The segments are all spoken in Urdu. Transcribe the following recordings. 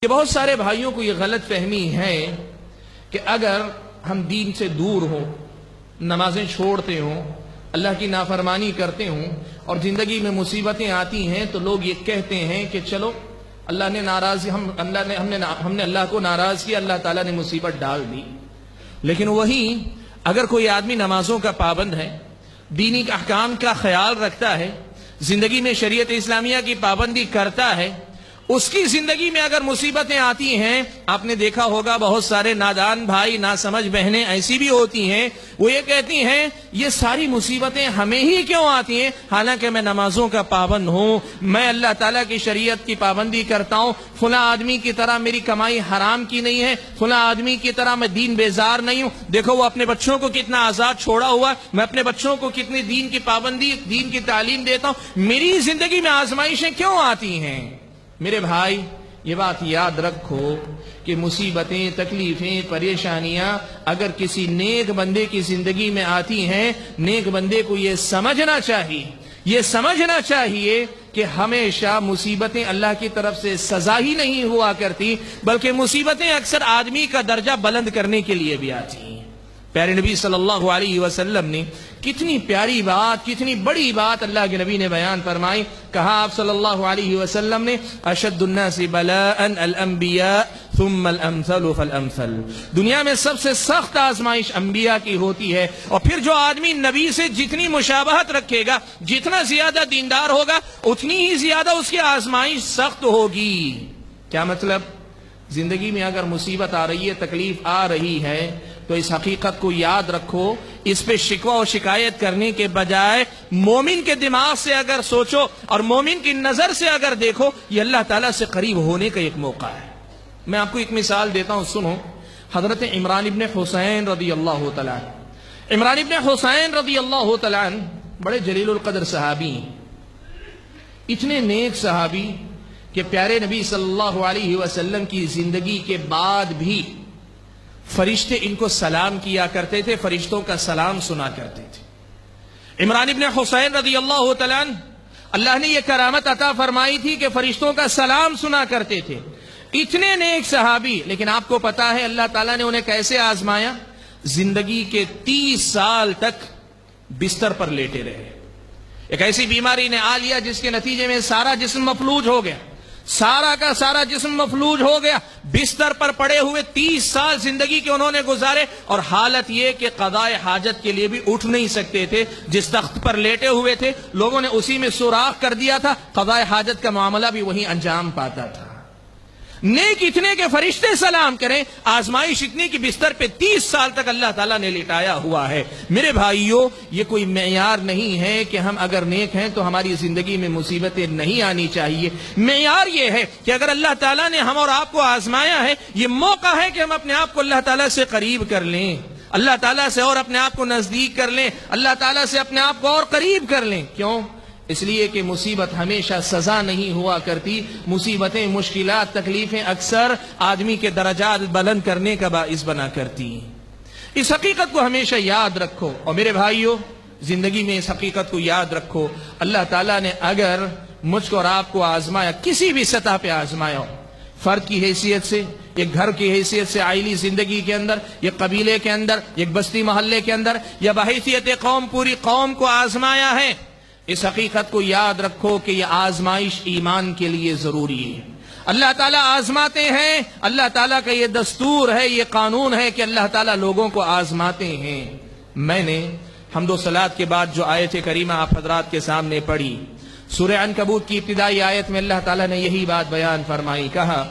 کہ بہت سارے بھائیوں کو یہ غلط فہمی ہے کہ اگر ہم دین سے دور ہوں، نمازیں چھوڑتے ہوں، اللہ کی نافرمانی کرتے ہوں اور زندگی میں مصیبتیں آتی ہیں تو لوگ یہ کہتے ہیں کہ چلو اللہ نے ناراض ہم نے اللہ کو ناراض کیا، اللہ تعالیٰ نے مصیبت ڈال دی۔ لیکن وہیں اگر کوئی آدمی نمازوں کا پابند ہے، دینی احکام کا خیال رکھتا ہے، زندگی میں شریعت اسلامیہ کی پابندی کرتا ہے، اس کی زندگی میں اگر مصیبتیں آتی ہیں، آپ نے دیکھا ہوگا بہت سارے نادان بھائی، ناسمجھ بہنیں ایسی بھی ہوتی ہیں، وہ یہ کہتی ہیں یہ ساری مصیبتیں ہمیں ہی کیوں آتی ہیں، حالانکہ میں نمازوں کا پابند ہوں، میں اللہ تعالیٰ کی شریعت کی پابندی کرتا ہوں، فلاں آدمی کی طرح میری کمائی حرام کی نہیں ہے، فلاں آدمی کی طرح میں دین بیزار نہیں ہوں، دیکھو وہ اپنے بچوں کو کتنا آزاد چھوڑا ہوا ہے، میں اپنے بچوں کو کتنی دین کی پابندی، دین کی تعلیم دیتا ہوں، میری زندگی میں آزمائشیں کیوں آتی ہیں؟ میرے بھائی یہ بات یاد رکھو کہ مصیبتیں، تکلیفیں، پریشانیاں اگر کسی نیک بندے کی زندگی میں آتی ہیں، نیک بندے کو یہ سمجھنا چاہیے کہ ہمیشہ مصیبتیں اللہ کی طرف سے سزا ہی نہیں ہوا کرتی، بلکہ مصیبتیں اکثر آدمی کا درجہ بلند کرنے کے لیے بھی آتی ہیں۔ پیارے نبی صلی اللہ علیہ وسلم نے کتنی پیاری بات، کتنی بڑی بات اللہ کے نبی نے بیان فرمائی۔ کہا آپ صلی اللہ علیہ وسلم نے اشد الناس بلاء الانبیاء ثم الامثل فالامثل، دنیا میں سب سے سخت آزمائش انبیاء کی ہوتی ہے، اور پھر جو آدمی نبی سے جتنی مشابہت رکھے گا، جتنا زیادہ دیندار ہوگا، اتنی ہی زیادہ اس کی آزمائش سخت ہوگی۔ کیا مطلب؟ زندگی میں اگر مصیبت آ رہی ہے، تکلیف آ رہی ہے، تو اس حقیقت کو یاد رکھو، اس پہ شکوہ و شکایت کرنے کے بجائے مومن کے دماغ سے اگر سوچو اور مومن کی نظر سے اگر دیکھو، یہ اللہ تعالیٰ سے قریب ہونے کا ایک موقع ہے۔ میں آپ کو ایک مثال دیتا ہوں، سنو۔ حضرت عمران ابن حسین رضی اللہ تعالیٰ عنہ، عمران ابن حسین رضی اللہ تعالیٰ عنہ بڑے جلیل القدر صحابی ہیں، اتنے نیک صحابی کہ پیارے نبی صلی اللہ علیہ وسلم کی زندگی کے بعد بھی فرشتے ان کو سلام کیا کرتے تھے، فرشتوں کا سلام سنا کرتے تھے۔ عمران ابن حسین رضی اللہ تعالیٰ عنہ، اللہ نے یہ کرامت عطا فرمائی تھی کہ فرشتوں کا سلام سنا کرتے تھے، اتنے نیک صحابی، لیکن آپ کو پتا ہے اللہ تعالیٰ نے انہیں کیسے آزمایا؟ زندگی کے 30 سال تک بستر پر لیٹے رہے، ایک ایسی بیماری نے آ لیا جس کے نتیجے میں سارا جسم مفلوج ہو گیا، سارا کا سارا جسم مفلوج ہو گیا، بستر پر پڑے ہوئے 30 سال زندگی کے انہوں نے گزارے، اور حالت یہ کہ قضاء حاجت کے لیے بھی اٹھ نہیں سکتے تھے، جس تخت پر لیٹے ہوئے تھے لوگوں نے اسی میں سوراخ کر دیا تھا، قضاء حاجت کا معاملہ بھی وہیں انجام پاتا تھا۔ نیک اتنے کہ فرشتے سلام کریں، آزمائش اتنی کہ بستر پہ 30 سال تک اللہ تعالیٰ نے لٹایا ہوا ہے۔ میرے بھائیوں، یہ کوئی معیار نہیں ہے کہ ہم اگر نیک ہیں تو ہماری زندگی میں مصیبتیں نہیں آنی چاہیے۔ معیار یہ ہے کہ اگر اللہ تعالیٰ نے ہم اور آپ کو آزمایا ہے، یہ موقع ہے کہ ہم اپنے آپ کو اللہ تعالیٰ سے قریب کر لیں، اللہ تعالیٰ سے اور اپنے آپ کو نزدیک کر لیں، اللہ تعالیٰ سے اپنے آپ کو اور قریب کر لیں۔ کیوں؟ اس لیے کہ مصیبت ہمیشہ سزا نہیں ہوا کرتی، مصیبتیں، مشکلات، تکلیفیں اکثر آدمی کے درجات بلند کرنے کا باعث بنا کرتی ہیں۔ اس حقیقت کو ہمیشہ یاد رکھو، اور میرے بھائیوں زندگی میں اس حقیقت کو یاد رکھو، اللہ تعالیٰ نے اگر مجھ کو اور آپ کو آزمایا، کسی بھی سطح پہ آزمایا ہو، فرد کی حیثیت سے، ایک گھر کی حیثیت سے، عائلی زندگی کے اندر، ایک قبیلے کے اندر، ایک بستی محلے کے اندر، یا بحیثیت قوم پوری قوم کو آزمایا ہے، اس حقیقت کو یاد رکھو کہ یہ آزمائش ایمان کے لیے ضروری ہے۔ اللہ تعالیٰ آزماتے ہیں، اللہ تعالیٰ کا یہ دستور ہے، یہ قانون ہے کہ اللہ تعالیٰ لوگوں کو آزماتے ہیں۔ میں نے حمد و صلات کے بعد جو آیت کریمہ آپ حضرات کے سامنے پڑھی، سورہ عنکبوت کی ابتدائی آیت میں اللہ تعالیٰ نے یہی بات بیان فرمائی، کہا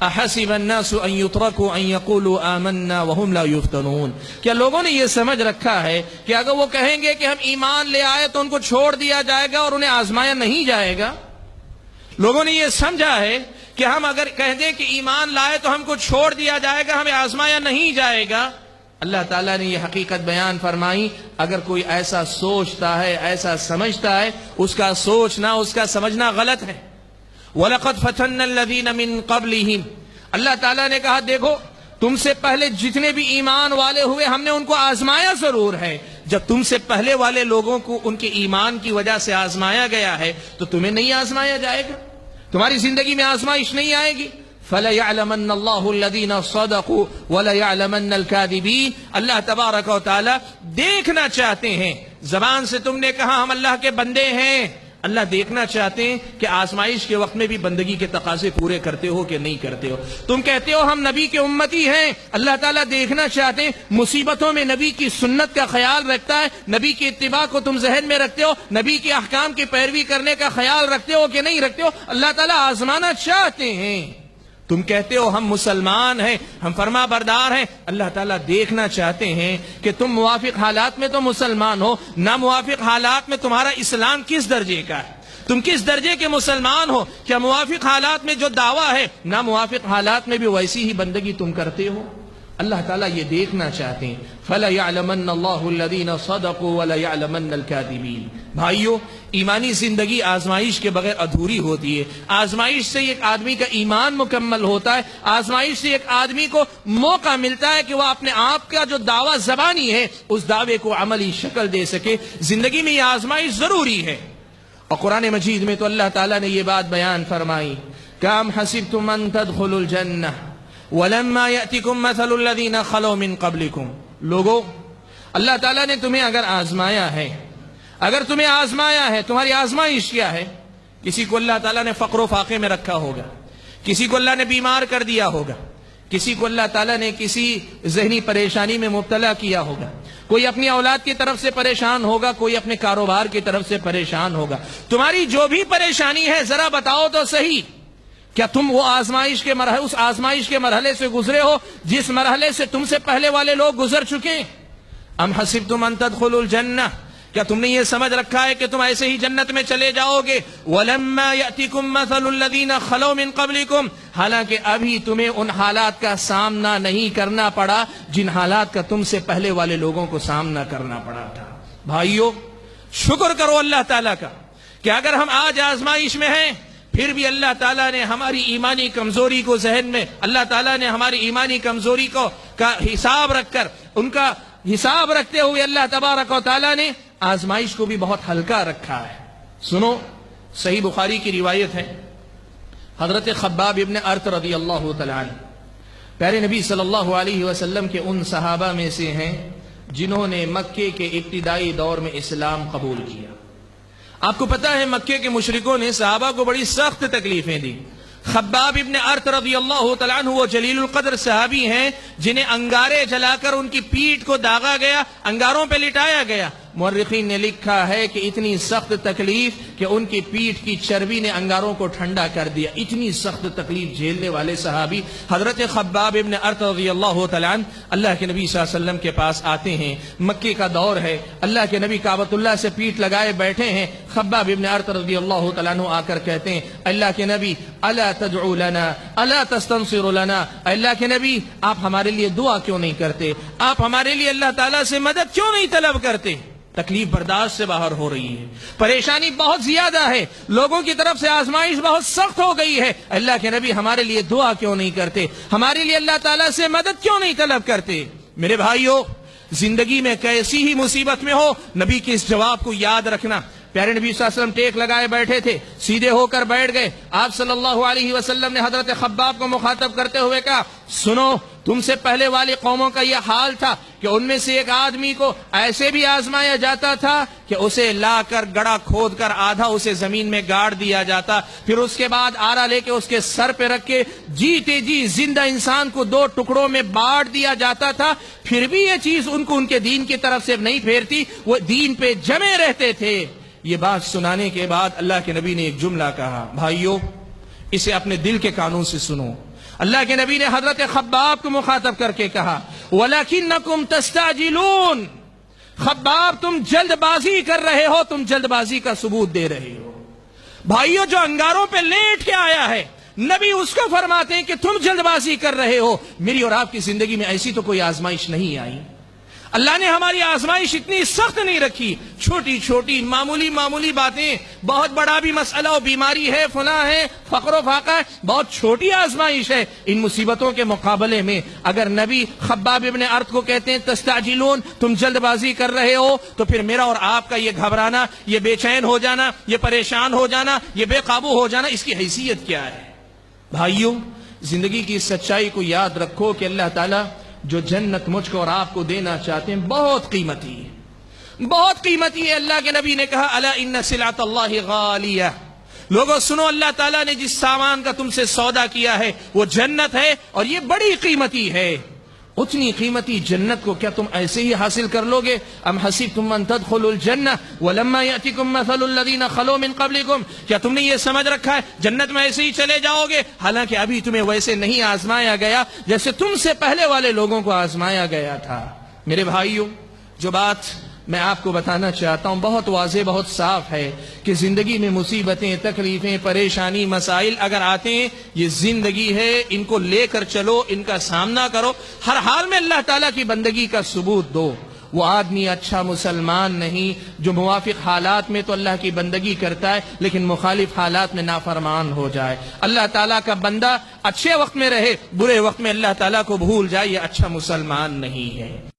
احسب الناس ان يتركوا ان يقولوا آمنا وهم لا يفتنون، کیا لوگوں نے یہ سمجھ رکھا ہے کہ اگر وہ کہیں گے کہ ہم ایمان لے آئے تو ان کو چھوڑ دیا جائے گا اور انہیں آزمایا نہیں جائے گا؟ لوگوں نے یہ سمجھا ہے کہ ہم اگر کہہ دیں کہ ایمان لائے تو ہم کو چھوڑ دیا جائے گا، ہمیں آزمایا نہیں جائے گا؟ اللہ تعالیٰ نے یہ حقیقت بیان فرمائی، اگر کوئی ایسا سوچتا ہے، ایسا سمجھتا ہے، اس کا سوچنا، اس کا سمجھنا غلط ہے۔ وَلَقَدْ فَتَنَّ الَّذِينَ مِن قَبْلِهِمْ، اللہ تعالیٰ نے کہا دیکھو تم سے پہلے جتنے بھی ایمان والے ہوئے ہم نے ان کو آزمایا ضرور ہے، جب تم سے پہلے والے لوگوں کو ان کے ایمان کی وجہ سے آزمایا گیا ہے تو تمہیں نہیں آزمایا جائے گا؟ تمہاری زندگی میں آزمائش نہیں آئے گی؟ فَلَيَعْلَمَنَّ اللَّهُ الَّذِينَ صَدَقُوا وَلَيَعْلَمَنَّ الْكَاذِبِينَ۔ اللہ تبارک و تعالی دیکھنا چاہتے ہیں، زبان سے تم نے کہا ہم اللہ کے بندے ہیں، اللہ دیکھنا چاہتے ہیں کہ آزمائش کے وقت میں بھی بندگی کے تقاضے پورے کرتے ہو کہ نہیں کرتے ہو۔ تم کہتے ہو ہم نبی کے امتی ہیں، اللہ تعالیٰ دیکھنا چاہتے ہیں مصیبتوں میں نبی کی سنت کا خیال رکھتا ہے، نبی کی اتباع کو تم ذہن میں رکھتے ہو، نبی کے احکام کی پیروی کرنے کا خیال رکھتے ہو کہ نہیں رکھتے ہو، اللہ تعالیٰ آزمانا چاہتے ہیں۔ تم کہتے ہو ہم مسلمان ہیں، ہم فرما بردار ہیں، اللہ تعالیٰ دیکھنا چاہتے ہیں کہ تم موافق حالات میں تو مسلمان ہو، نہ موافق حالات میں تمہارا اسلام کس درجے کا ہے، تم کس درجے کے مسلمان ہو، کیا موافق حالات میں جو دعویٰ ہے نہ موافق حالات میں بھی ویسی ہی بندگی تم کرتے ہو؟ اللہ تعالیٰ یہ دیکھنا چاہتے ہیں۔ فَلَيَعْلَمَنَّ اللَّهُ الَّذِينَ صَدَقُوا وَلَيَعْلَمَنَّ الْكَاذِبِينَ۔ بھائیو، ایمانی زندگی آزمائش کے بغیر ادھوری ہوتی ہے۔ آزمائش سے ایک آدمی کا ایمان مکمل ہوتا ہے، آزمائش سے ایک آدمی کو موقع ملتا ہے کہ وہ اپنے آپ کا جو دعویٰ زبانی ہے اس دعوے کو عملی شکل دے سکے۔ زندگی میں یہ آزمائش ضروری ہے، اور قرآن مجید میں تو اللہ تعالیٰ نے یہ بات بیان فرمائی، کام حسبتم ان تدخلوا الجنہ وَلَمَّا يَأْتِكُمْ مَثَلُ الَّذِينَ خَلَوْا مِن قَبْلِكُمْ۔ لوگو، اللہ تعالیٰ نے تمہیں اگر آزمایا ہے، اگر تمہیں آزمایا ہے، تمہاری آزمائش کیا ہے؟ کسی کو اللہ تعالیٰ نے فقر و فاقے میں رکھا ہوگا، کسی کو اللہ نے بیمار کر دیا ہوگا، کسی کو اللہ تعالیٰ نے کسی ذہنی پریشانی میں مبتلا کیا ہوگا، کوئی اپنی اولاد کی طرف سے پریشان ہوگا، کوئی اپنے کاروبار کی طرف سے پریشان ہوگا۔ تمہاری جو بھی پریشانی ہے ذرا بتاؤ تو صحیح، کیا تم وہ آزمائش کے مرحلے، اس آزمائش کے مرحلے سے گزرے ہو جس مرحلے سے تم سے پہلے والے لوگ گزر چکے؟ ام حسبتم ان تدخلوا الجنہ، کیا تم نے یہ سمجھ رکھا ہے کہ تم ایسے ہی جنت میں چلے جاؤ گے؟ وَلَمَّا يَأْتِكُمْ مَثَلُ الَّذِينَ خَلَوْا مِن قَبْلِكُمْ، حالانکہ ابھی تمہیں ان حالات کا سامنا نہیں کرنا پڑا جن حالات کا تم سے پہلے والے لوگوں کو سامنا کرنا پڑا تھا۔ بھائیو، شکر کرو اللہ تعالیٰ کا کہ اگر ہم آج آزمائش میں ہیں پھر بھی اللہ تعالیٰ نے ہماری ایمانی کمزوری کو ذہن میں، اللہ تعالیٰ نے ہماری ایمانی کمزوری کو کا حساب رکھ کر، ان کا حساب رکھتے ہوئے اللہ تبارک و تعالیٰ نے آزمائش کو بھی بہت ہلکا رکھا ہے۔ سنو، صحیح بخاری کی روایت ہے، حضرت خباب ابن ارت رضی اللہ تعالیٰ عنہ پیارے نبی صلی اللہ علیہ وسلم کے ان صحابہ میں سے ہیں جنہوں نے مکے کے ابتدائی دور میں اسلام قبول کیا۔ آپ کو پتا ہے مکے کے مشرکوں نے صحابہ کو بڑی سخت تکلیفیں دی۔ خباب ابن ارت رضی اللہ تعالیٰ عنہ وہ جلیل القدر صحابی ہیں جنہیں انگارے جلا کر ان کی پیٹھ کو داغا گیا، انگاروں پہ لٹایا گیا۔ مورخین نے لکھا ہے کہ اتنی سخت تکلیف کہ ان کی پیٹھ کی چربی نے انگاروں کو ٹھنڈا کر دیا۔ اتنی سخت تکلیف جھیلنے والے صحابی حضرت خباب ابن ارت رضی اللہ تعالیٰ عنہ اللہ کے نبی صلی اللہ علیہ وسلم کے پاس آتے ہیں۔ مکے کا دور ہے، اللہ کے نبی کعبۃ اللہ سے پیٹھ لگائے بیٹھے ہیں۔ خباب ابن ارت رضی اللہ تعالیٰ عنہ آ کر کہتے ہیں، اللہ کے نبی الا تدعو لنا الا تستنصر لنا، اللہ کے نبی آپ ہمارے لیے دعا کیوں نہیں کرتے، آپ ہمارے لیے اللہ تعالیٰ سے مدد کیوں نہیں طلب کرتے؟ تکلیف برداشت سے باہر ہو رہی ہے، پریشانی بہت زیادہ ہے، لوگوں کی طرف سے آزمائش بہت سخت ہو گئی ہے، اللہ کے نبی ہمارے لیے دعا کیوں نہیں کرتے، ہمارے لیے اللہ تعالیٰ سے مدد کیوں نہیں طلب کرتے؟ میرے بھائیو، زندگی میں کیسی ہی مصیبت میں ہو، نبی کے اس جواب کو یاد رکھنا۔ پیارے نبی صلی اللہ علیہ وسلم ٹیک لگائے بیٹھے تھے، سیدھے ہو کر بیٹھ گئے۔ آپ صلی اللہ علیہ وسلم نے حضرت خباب کو مخاطب کرتے ہوئے کہا، سنو، تم سے پہلے والی قوموں کا یہ حال تھا کہ ان میں سے ایک آدمی کو ایسے بھی آزمایا جاتا تھا کہ اسے لا کر گڑھا کھود کر آدھا اسے زمین میں گاڑ دیا جاتا، پھر اس کے بعد آرا لے کے اس کے سر پہ رکھ کے جیتے جی زندہ انسان کو دو ٹکڑوں میں بانٹ دیا جاتا تھا، پھر بھی یہ چیز ان کو ان کے دین کی طرف سے نہیں پھیرتی، وہ دین پہ جمے رہتے تھے۔ یہ بات سنانے کے بعد اللہ کے نبی نے ایک جملہ کہا، بھائیو اسے اپنے دل کے کانوں سے سنو۔ اللہ کے نبی نے حضرت خباب کو مخاطب کر کے کہا، وَلَكِنَّكُمْ تَسْتَعْجِلُونَ، خباب تم جلد بازی کر رہے ہو، تم جلد بازی کا ثبوت دے رہے ہو۔ بھائیو، جو انگاروں پہ لیٹ کے آیا ہے نبی اس کو فرماتے ہیں کہ تم جلد بازی کر رہے ہو۔ میری اور آپ کی زندگی میں ایسی تو کوئی آزمائش نہیں آئی، اللہ نے ہماری آزمائش اتنی سخت نہیں رکھی، چھوٹی چھوٹی معمولی باتیں، بہت بڑا بھی مسئلہ ہو، بیماری ہے، فلاں ہے، فقر و فاقہ ہے، بہت چھوٹی آزمائش ہے۔ ان مصیبتوں کے مقابلے میں اگر نبی خباب ابن ارت کو کہتے ہیں تستعجلون، تم جلد بازی کر رہے ہو، تو پھر میرا اور آپ کا یہ گھبرانا، یہ بے چین ہو جانا، یہ پریشان ہو جانا، یہ بے قابو ہو جانا، اس کی حیثیت کیا ہے؟ بھائیو، زندگی کی سچائی کو یاد رکھو کہ اللہ تعالیٰ جو جنت مجھ کو اور آپ کو دینا چاہتے ہیں بہت قیمتی ہے، بہت قیمتی ہے۔ اللہ کے نبی نے کہا الا ان سلعۃ اللہ غالیہ، لوگوں سنو، اللہ تعالیٰ نے جس سامان کا تم سے سودا کیا ہے وہ جنت ہے اور یہ بڑی قیمتی ہے۔ اتنی قیمتی جنت کو کیا تم ایسے ہی حاصل کر لو گے؟ ام حسبتم ان تدخلوا الجنہ ولما یأتکم مثل الذین خلوا من قبلکم، کیا تم نے یہ سمجھ رکھا ہے جنت میں ایسے ہی چلے جاؤ گے؟ حالانکہ ابھی تمہیں ویسے نہیں آزمایا گیا جیسے تم سے پہلے والے لوگوں کو آزمایا گیا تھا۔ میرے بھائیوں، جو بات میں آپ کو بتانا چاہتا ہوں بہت واضح، بہت صاف ہے کہ زندگی میں مصیبتیں، تکلیفیں، پریشانی، مسائل اگر آتے ہیں، یہ زندگی ہے، ان کو لے کر چلو، ان کا سامنا کرو، ہر حال میں اللہ تعالیٰ کی بندگی کا ثبوت دو۔ وہ آدمی اچھا مسلمان نہیں جو موافق حالات میں تو اللہ کی بندگی کرتا ہے لیکن مخالف حالات میں نافرمان ہو جائے۔ اللہ تعالیٰ کا بندہ اچھے وقت میں رہے، برے وقت میں اللہ تعالیٰ کو بھول جائے، یہ اچھا مسلمان نہیں ہے۔